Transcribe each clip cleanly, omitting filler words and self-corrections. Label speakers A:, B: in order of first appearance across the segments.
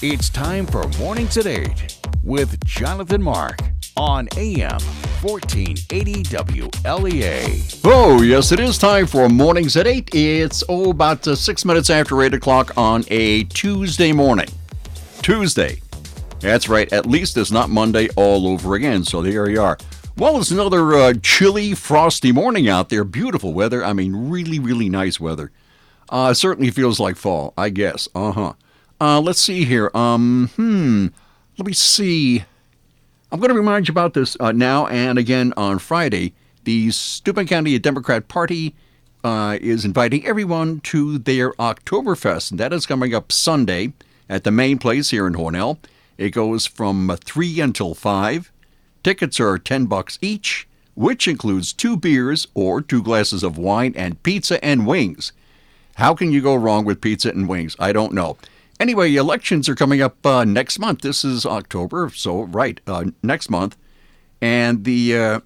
A: It's time for Mornings at 8 with Jonathan Mark on AM 1480 WLEA.
B: Oh, yes, it is time for Mornings at 8. It's about 6 minutes after 8 o'clock on a Tuesday morning. Tuesday. That's right. At least it's not Monday all over again. So there you are. Well, it's another chilly, frosty morning out there. Beautiful weather. I mean, really, really nice weather. Certainly feels like fall, I guess. Let's see here. Let me see. I'm going to remind you about this now and again on Friday. The Steuben County Democrat Party is inviting everyone to their Oktoberfest, and that is coming up Sunday at the main place here in Hornell. It goes from 3 until 5. Tickets are $10 each, which includes 2 beers or 2 glasses of wine and pizza and wings. How can you go wrong with pizza and wings? I don't know. Anyway, elections are coming up next month. This is October, so right, next month. And the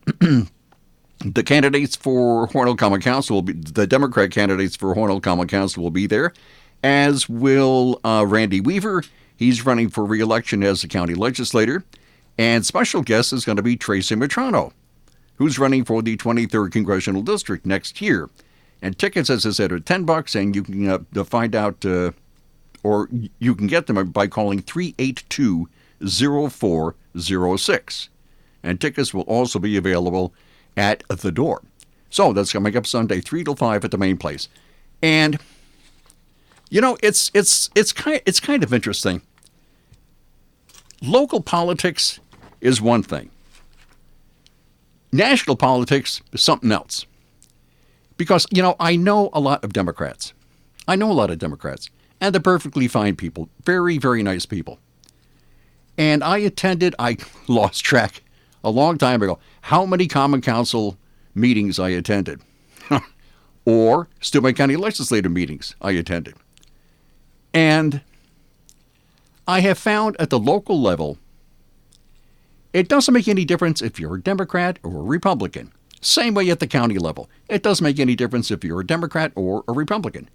B: the candidates for Hornell Common Council will be, the Democrat candidates for Hornell Common Council will be there, as will Randy Weaver. He's running for re-election as a county legislator. And special guest is going to be Tracy Matrano, who's running for the 23rd Congressional District next year. And tickets, as I said, are $10, and you can find out, or you can get them by calling 382-0406. And tickets will also be available at the door. So that's coming up Sunday, 3 till 5 at the main place. And you know, it's kind of interesting. Local politics is one thing. National politics is something else. Because, you know, I know a lot of Democrats. And they're perfectly fine people. Very, very nice people. And I lost track a long time ago, how many Common Council meetings I attended. Or Steuben County Legislative meetings I attended. And I have found at the local level, it doesn't make any difference if you're a Democrat or a Republican. Same way at the county level. It doesn't make any difference if you're a Democrat or a Republican.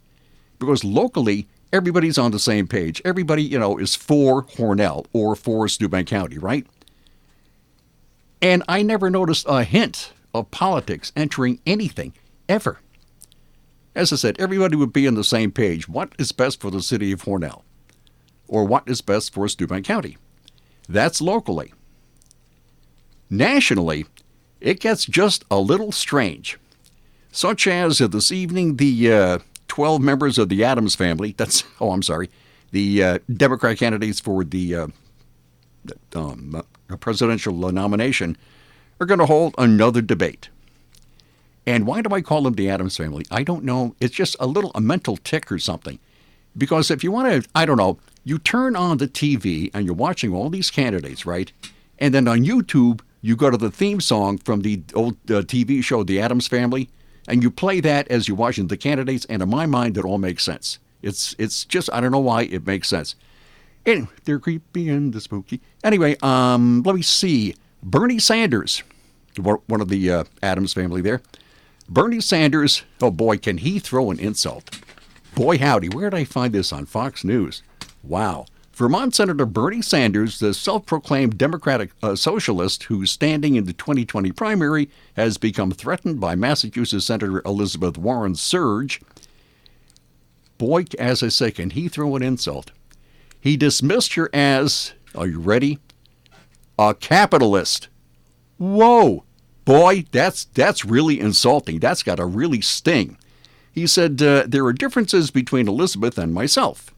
B: Because locally, everybody's on the same page. Everybody, you know, is for Hornell or for Steuben County, right? And I never noticed a hint of politics entering anything, ever. As I said, everybody would be on the same page. What is best for the city of Hornell? Or what is best for Steuben County? That's locally. Nationally, it gets just a little strange. Such as this evening, the 12 members of the Adams family, the Democrat candidates for the presidential nomination, are going to hold another debate. And why do I call them the Adams family? I don't know. It's just a mental tick or something. Because if you want to, I don't know, you turn on the TV and you're watching all these candidates, right? And then on YouTube, you go to the theme song from the old TV show, The Addams Family, and you play that as you're watching the candidates, and in my mind, it all makes sense. It's just, I don't know why it makes sense. Anyway, they're creepy and the spooky. Anyway, let me see. Bernie Sanders, one of the Addams family there. Bernie Sanders, oh boy, can he throw an insult. Boy, howdy, where did I find this on Fox News? Wow. Vermont Senator Bernie Sanders, the self-proclaimed Democratic socialist who's standing in the 2020 primary, has become threatened by Massachusetts Senator Elizabeth Warren's surge. Boy, as I say, can he throw an insult. He dismissed her as, are you ready? A capitalist. Whoa. Boy, that's really insulting. That's got to really sting. He said, there are differences between Elizabeth and myself.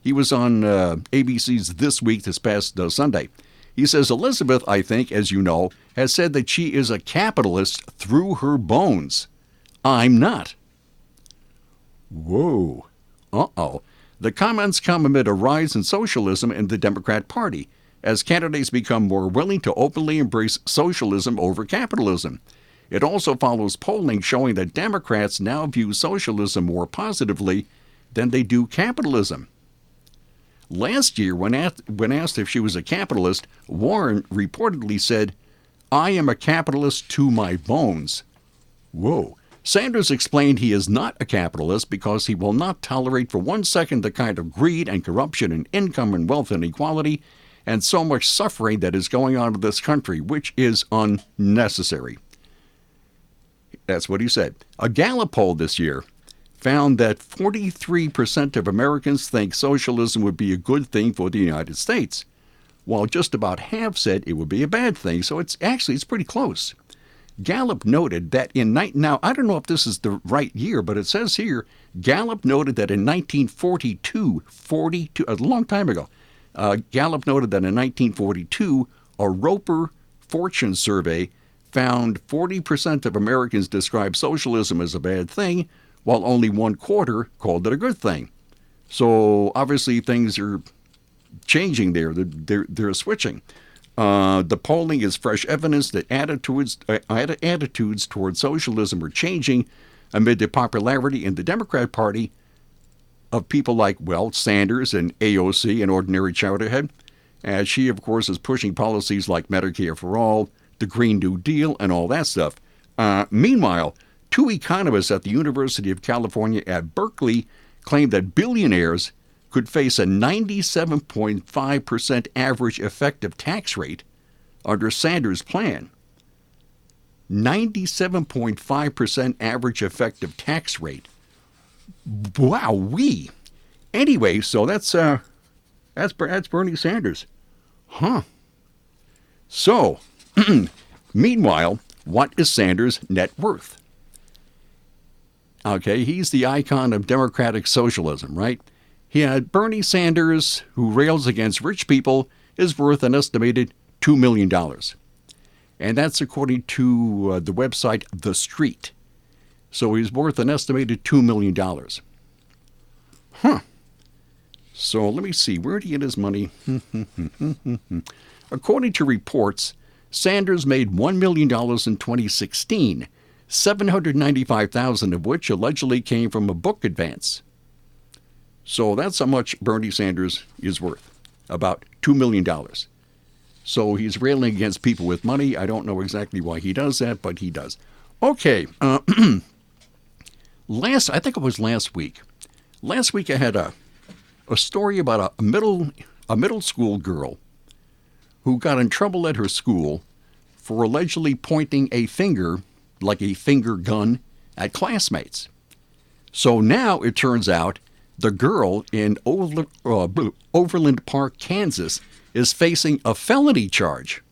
B: He was on ABC's This Week this past Sunday. He says, Elizabeth, I think, as you know, has said that she is a capitalist through her bones. I'm not. Whoa. Uh-oh. The comments come amid a rise in socialism in the Democrat Party, as candidates become more willing to openly embrace socialism over capitalism. It also follows polling showing that Democrats now view socialism more positively than they do capitalism. Last year, when asked if she was a capitalist, Warren reportedly said, I am a capitalist to my bones. Whoa. Sanders explained he is not a capitalist because he will not tolerate for 1 second the kind of greed and corruption and income and wealth inequality and so much suffering that is going on in this country, which is unnecessary. That's what he said. A Gallup poll this year found that 43% of Americans think socialism would be a good thing for the United States, while just about half said it would be a bad thing. So it's pretty close. Gallup noted that now I don't know if this is the right year, but it says here, Gallup noted that in 1942, a long time ago, Gallup noted that in 1942, a Roper Fortune survey found 40% of Americans described socialism as a bad thing, while only 1/4 called it a good thing. So obviously things are changing there. They're switching. The polling is fresh evidence that attitudes towards socialism are changing amid the popularity in the Democrat Party of people like, Sanders and AOC, an ordinary chowderhead, as she, of course, is pushing policies like Medicare for All, the Green New Deal, and all that stuff. Meanwhile, 2 economists at the University of California at Berkeley claim that billionaires could face a 97.5% average effective tax rate under Sanders' plan. 97.5% average effective tax rate. Wowee. Anyway, so that's Bernie Sanders. Huh. So, meanwhile, what is Sanders' net worth? Okay, he's the icon of democratic socialism, right? He had Bernie Sanders, who rails against rich people, is worth an estimated $2 million. And that's according to the website The Street. So he's worth an estimated $2 million. Huh. So let me see. Where did he get his money? According to reports, Sanders made $1 million in 2016, $795,000 of which allegedly came from a book advance. So that's how much Bernie Sanders is worth, about $2 million. So he's railing against people with money. I don't know exactly why he does that, but he does. Okay. I think it was last week. Last week I had a story about a middle school girl who got in trouble at her school for allegedly pointing a finger, like a finger gun, at classmates. So now it turns out the girl in Overland Park, Kansas, is facing a felony charge.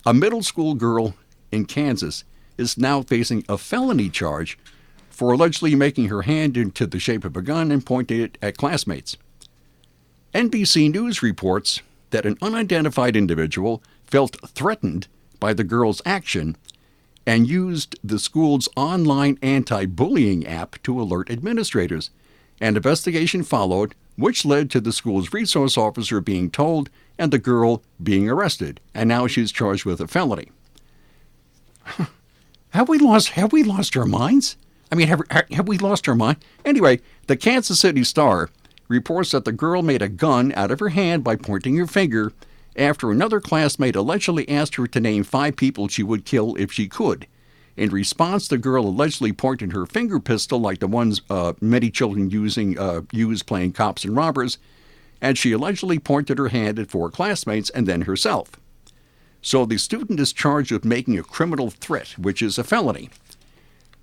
B: A middle school girl in Kansas is now facing a felony charge for allegedly making her hand into the shape of a gun and pointing it at classmates. NBC News reports that an unidentified individual felt threatened by the girl's action and used the school's online anti-bullying app to alert administrators. An investigation followed, which led to the school's resource officer being told and the girl being arrested. And now she's charged with a felony. Have we lost our minds? I mean, have we lost our mind? Anyway, the Kansas City Star reports that the girl made a gun out of her hand by pointing her finger after another classmate allegedly asked her to name 5 people she would kill if she could. In response, the girl allegedly pointed her finger pistol like the ones many children use playing cops and robbers, and she allegedly pointed her hand at 4 classmates and then herself. So the student is charged with making a criminal threat, which is a felony.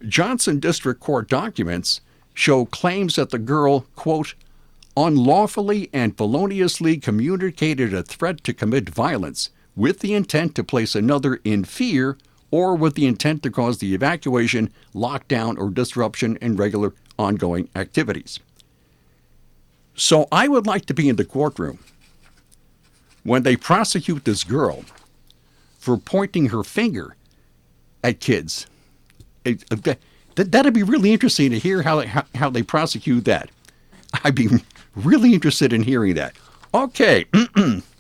B: Johnson District Court documents show claims that the girl, quote, unlawfully and feloniously communicated a threat to commit violence with the intent to place another in fear or with the intent to cause the evacuation, lockdown, or disruption in regular ongoing activities. So I would like to be in the courtroom when they prosecute this girl for pointing her finger at kids. That'd be really interesting to hear how they prosecute that. I'd be really interested in hearing that. Okay,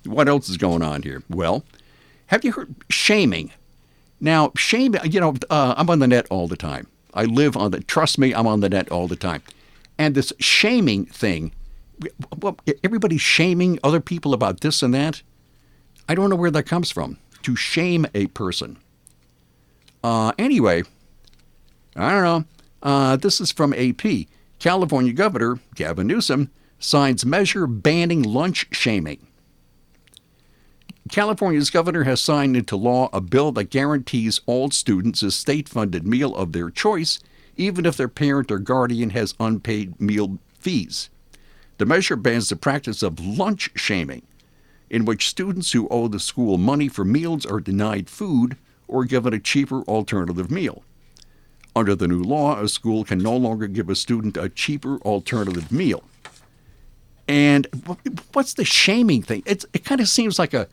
B: what else is going on here? Well, have you heard shaming? Now, shaming, I'm on the net all the time. Trust me, I'm on the net all the time. And this shaming thing, everybody's shaming other people about this and that. I don't know where that comes from, to shame a person. Anyway, I don't know. This is from AP. California Governor Gavin Newsom signs measure banning lunch shaming. California's governor has signed into law a bill that guarantees all students a state-funded meal of their choice, even if their parent or guardian has unpaid meal fees. The measure bans the practice of lunch shaming, in which students who owe the school money for meals are denied food or given a cheaper alternative meal. Under the new law, a school can no longer give a student a cheaper alternative meal. And what's the shaming thing? It kind of seems like a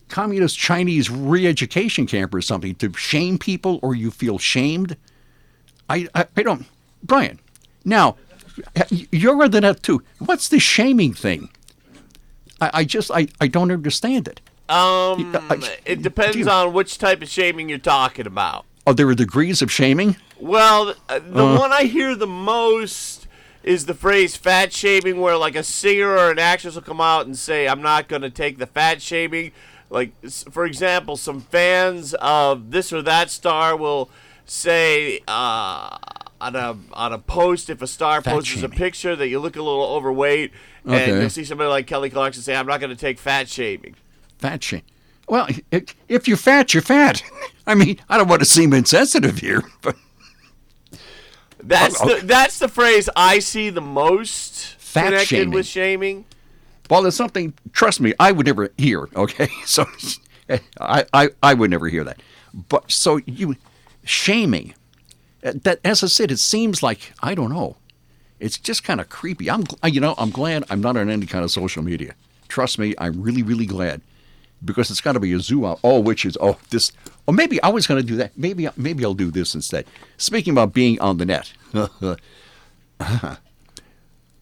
B: communist Chinese re-education camp or something, to shame people or you feel shamed. I don't. Brian, now, you're on the net too. What's the shaming thing? I don't understand it.
C: It depends on which type of shaming you're talking about.
B: Oh, there are degrees of shaming?
C: Well, the one I hear the most is the phrase fat shaming, where like a singer or an actress will come out and say, I'm not going to take the fat shaming. Like, for example, some fans of this or that star will say on a post, if a star
B: fat
C: posts
B: shaming.
C: a picture that you look a little overweight,
B: Okay.
C: and you'll see somebody like Kelly Clarkson say, I'm not going to take fat shaming.
B: Fat shaming. Well, if you're fat, you're fat. I mean, I don't want to seem insensitive here, but
C: That's the phrase I see the most
B: Fat
C: connected
B: shaming.
C: with shaming.
B: well, there's something, trust me, I would never hear, okay? So I would never hear that. But so shaming, that, as I said, it seems like, I don't know, it's just kind of creepy. I'm glad I'm not on any kind of social media. Trust me, I'm really, really glad, because it's got to be a zoo out. Or maybe I was going to do that. Maybe I'll do this instead. Speaking about being on the net.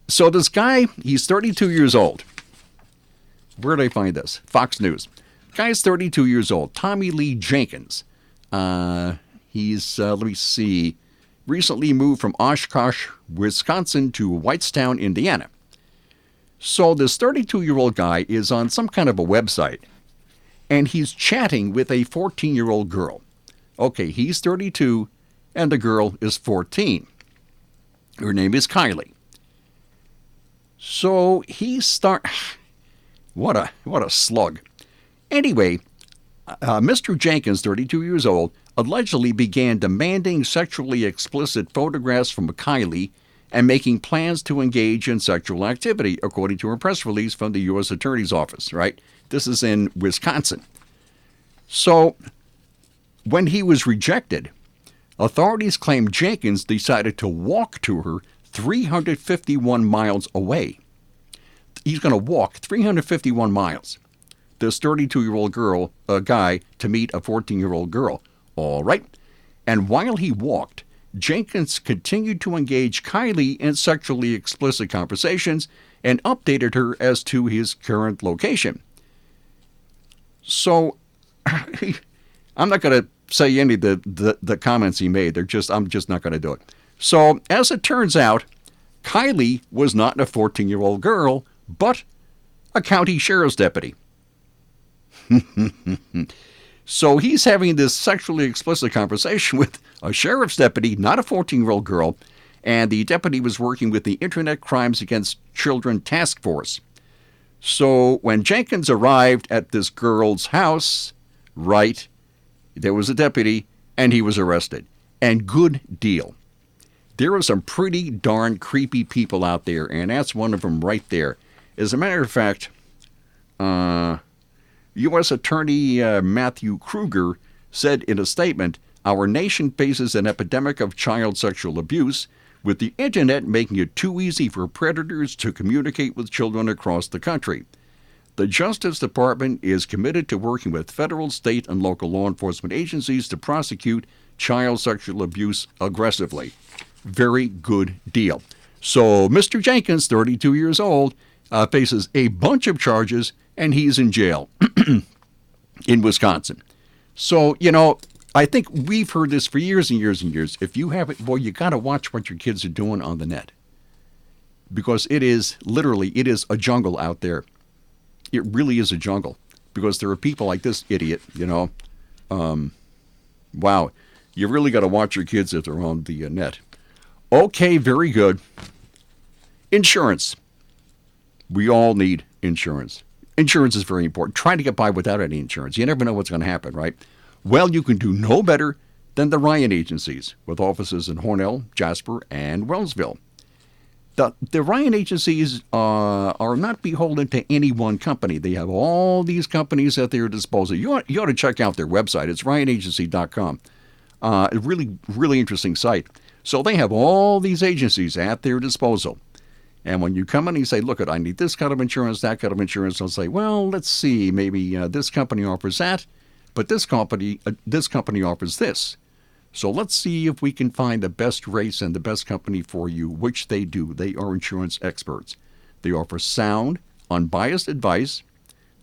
B: So this guy, he's 32 years old. Where did I find this? Fox News. Guy's 32 years old. Tommy Lee Jenkins. He's, let me see, recently moved from Oshkosh, Wisconsin to Whitestown, Indiana. So this 32-year-old guy is on some kind of a website, and he's chatting with a 14-year-old girl. Okay, he's 32, and the girl is 14. Her name is Kylie. So what a slug. Anyway, Mr. Jenkins, 32 years old, allegedly began demanding sexually explicit photographs from Kylie and making plans to engage in sexual activity, according to a press release from the U.S. Attorney's Office, right? This is in Wisconsin. So, when he was rejected, authorities claim Jenkins decided to walk to her 351 miles away. He's going to walk 351 miles, this 32-year-old guy, to meet a 14-year-old girl. All right. And while he walked, Jenkins continued to engage Kylie in sexually explicit conversations and updated her as to his current location. So, I'm not going to say any of the comments he made. I'm just not going to do it. So, as it turns out, Kylie was not a 14-year-old girl, but a county sheriff's deputy. So he's having this sexually explicit conversation with a sheriff's deputy, not a 14-year-old girl, and the deputy was working with the Internet Crimes Against Children Task Force. So when Jenkins arrived at this girl's house, right, there was a deputy, and he was arrested. And good deal. There are some pretty darn creepy people out there, and that's one of them right there. As a matter of fact, U.S. Attorney Matthew Kruger said in a statement, "Our nation faces an epidemic of child sexual abuse, with the Internet making it too easy for predators to communicate with children across the country. The Justice Department is committed to working with federal, state, and local law enforcement agencies to prosecute child sexual abuse aggressively." Very good deal. So Mr. Jenkins, 32 years old, faces a bunch of charges, and he's in jail in Wisconsin. So, I think we've heard this for years and years and years. If you haven't, boy, you got to watch what your kids are doing on the net. Because it is a jungle out there. It really is a jungle. Because there are people like this idiot, Wow. You really got to watch your kids if they're on the net. Okay, very good. Insurance. We all need insurance. Insurance is very important. Try to get by without any insurance. You never know what's going to happen, right? Well, you can do no better than the Ryan agencies, with offices in Hornell, Jasper, and Wellsville. The Ryan agencies are not beholden to any one company. They have all these companies at their disposal. You ought to check out their website. It's ryanagency.com. A really, really interesting site. So they have all these agencies at their disposal. And when you come in and you say, look, I need this kind of insurance, that kind of insurance, they'll say, well, let's see, maybe this company offers that, but this company offers this. So let's see if we can find the best rates and the best company for you, which they do. They are insurance experts. They offer sound, unbiased advice.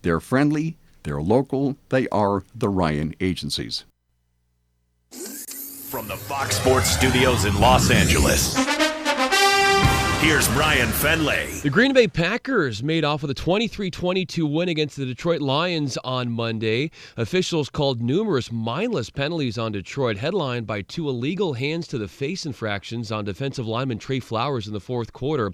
B: They're friendly. They're local. They are the Ryan agencies.
D: From the Fox Sports Studios in Los Angeles, here's Brian Fenley.
E: The Green Bay Packers made off with a 23-22 win against the Detroit Lions on Monday. Officials called numerous mindless penalties on Detroit, headlined by 2 illegal hands-to-the-face infractions on defensive lineman Trey Flowers in the fourth quarter,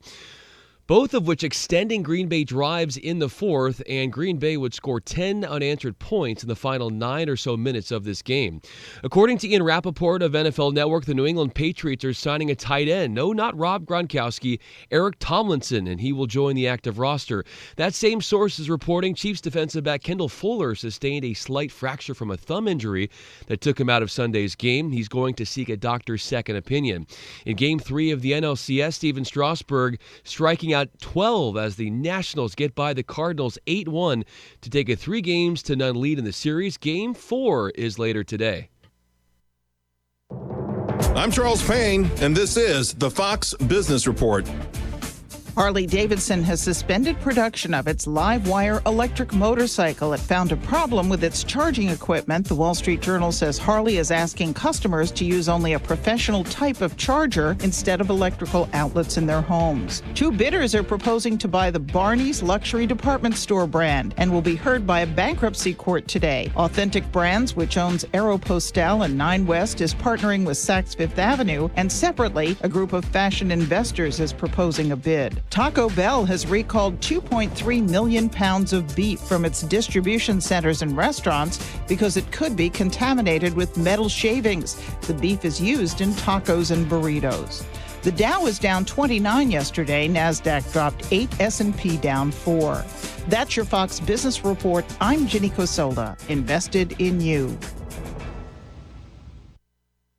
E: both of which extending Green Bay drives in the fourth, and Green Bay would score 10 unanswered points in the final 9 or so minutes of this game. According to Ian Rappaport of NFL Network, the New England Patriots are signing a tight end. No, not Rob Gronkowski, Eric Tomlinson, and he will join the active roster. That same source is reporting Chiefs defensive back Kendall Fuller sustained a slight fracture from a thumb injury that took him out of Sunday's game. He's going to seek a doctor's second opinion. In Game 3 of the NLCS, Steven Strasburg striking out 12 as the Nationals get by the Cardinals 8-1 to take a 3-0 lead in the series. Game 4 is later today.
F: I'm Charles Payne, and this is the Fox Business Report.
G: Harley-Davidson has suspended production of its Livewire electric motorcycle. It found a problem with its charging equipment. The Wall Street Journal says Harley is asking customers to use only a professional type of charger instead of electrical outlets in their homes. 2 bidders are proposing to buy the Barney's luxury department store brand and will be heard by a bankruptcy court today. Authentic Brands, which owns Aeropostale and Nine West, is partnering with Saks Fifth Avenue, and separately, a group of fashion investors is proposing a bid. Taco Bell has recalled 2.3 million pounds of beef from its distribution centers and restaurants because it could be contaminated with metal shavings. The beef is used in tacos and burritos. The Dow was down 29 yesterday. NASDAQ dropped 8, S&P down 4. That's your Fox Business Report. I'm Ginny Cosola, invested in you.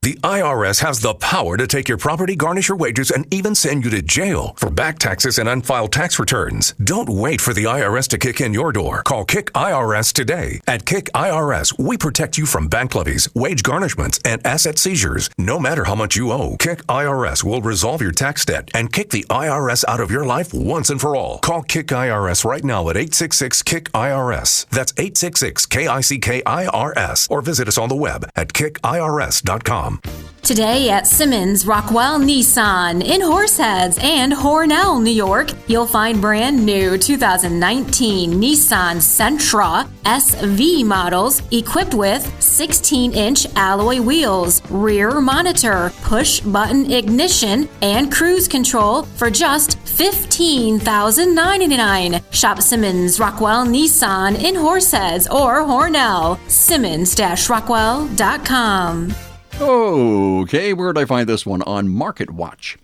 H: The IRS has the power to take your property, garnish your wages, and even send you to jail for back taxes and unfiled tax returns. Don't wait for the IRS to kick in your door. Call Kick IRS today. At Kick IRS, we protect you from bank levies, wage garnishments, and asset seizures. No matter how much you owe, Kick IRS will resolve your tax debt and kick the IRS out of your life once and for all. Call Kick IRS right now at 866-KICK-IRS. That's 866-KICK-IRS. Or visit us on the web at kickirs.com.
I: Today at Simmons Rockwell Nissan in Horseheads and Hornell, New York, you'll find brand new 2019 Nissan Sentra SV models equipped with 16-inch alloy wheels, rear monitor, push-button ignition, and cruise control for just $15,999. Shop Simmons Rockwell Nissan in Horseheads or Hornell. Simmons-Rockwell.com.
B: Okay, where did I find this one? On Market Watch.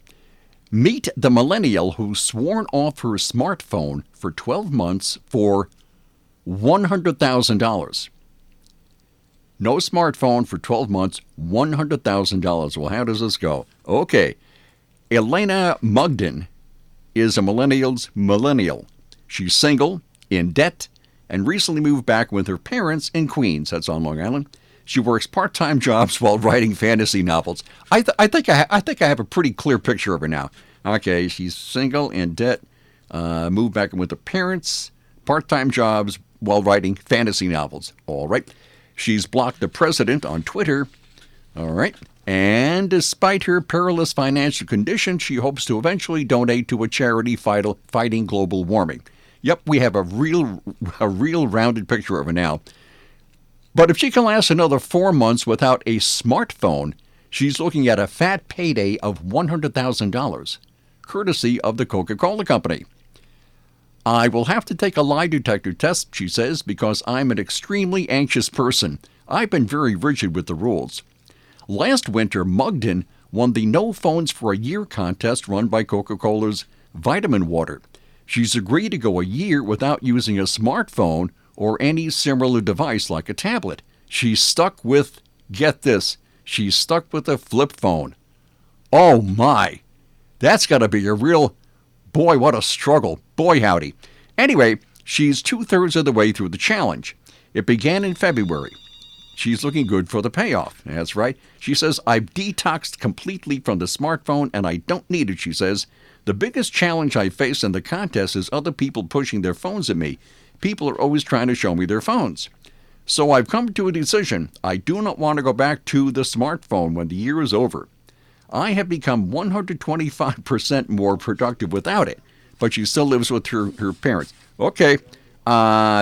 B: Meet the millennial who sworn off her smartphone for 12 months for $100,000. No smartphone for 12 months, $100,000. Well, how does this go? Okay, Elena Mugden is a millennial's millennial. She's single, in debt, and recently moved back with her parents in Queens. That's on Long Island. She works part-time jobs while writing fantasy novels. I think I have a pretty clear picture of her now. Okay, she's single, in debt, moved back in with her parents, part-time jobs while writing fantasy novels. All right. She's blocked the president on Twitter. All right. And despite her perilous financial condition, she hopes to eventually donate to a charity fighting global warming. Yep, we have a real rounded picture of her now. But if she can last another 4 months without a smartphone, she's looking at a fat payday of $100,000, courtesy of the Coca-Cola Company. I will have to take a lie detector test, she says, because I'm an extremely anxious person. I've been very rigid with the rules. Last winter, Mugden won the No Phones for a Year contest run by Coca-Cola's Vitamin Water. She's agreed to go a year without using a smartphone or any similar device like a tablet. She's stuck with, get this, she's stuck with a flip phone. Oh my, that's got to be a real, boy, what a struggle. Boy, howdy. Anyway, she's 2/3 of the way through the challenge. It began in February. She's looking good for the payoff. That's right. She says, I've detoxed completely from the smartphone and I don't need it, she says. The biggest challenge I face in the contest is other people pushing their phones at me. People are always trying to show me their phones. So I've come to a decision. I do not want to go back to the smartphone when the year is over. I have become 125% more productive without it, but she still lives with her parents. Okay,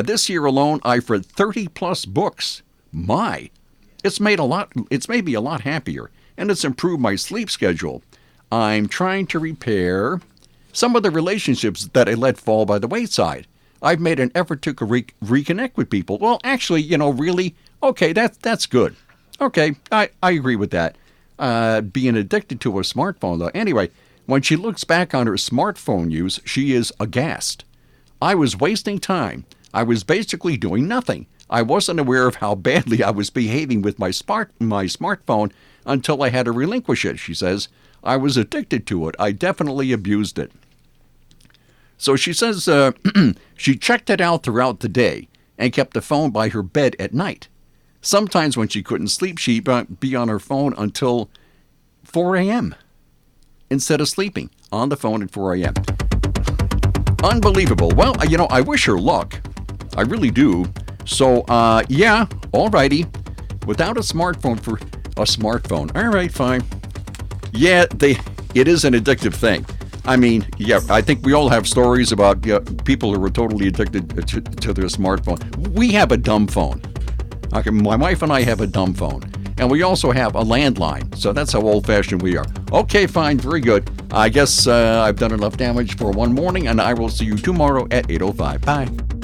B: this year alone, I've read 30-plus books. My, it's made me a lot happier, and it's improved my sleep schedule. I'm trying to repair some of the relationships that I let fall by the wayside. I've made an effort to reconnect with people. Well, actually, really, okay, that's good. Okay, I agree with that. Being addicted to a smartphone, though. Anyway, when she looks back on her smartphone use, she is aghast. I was wasting time. I was basically doing nothing. I wasn't aware of how badly I was behaving with my smartphone until I had to relinquish it, she says. I was addicted to it. I definitely abused it. So she says she checked it out throughout the day and kept the phone by her bed at night. Sometimes when she couldn't sleep, she'd be on her phone until 4 a.m. instead of sleeping on the phone at 4 a.m. Unbelievable. Well, I wish her luck. I really do. So, yeah, alrighty. Without a smartphone for a smartphone. All right, fine. Yeah, it is an addictive thing. I mean, yeah, I think we all have stories about people who are totally addicted to their smartphone. We have a dumb phone. Okay, my wife and I have a dumb phone. And we also have a landline. So that's how old-fashioned we are. Okay, fine, very good. I guess I've done enough damage for one morning, and I will see you tomorrow at 8:05. Bye.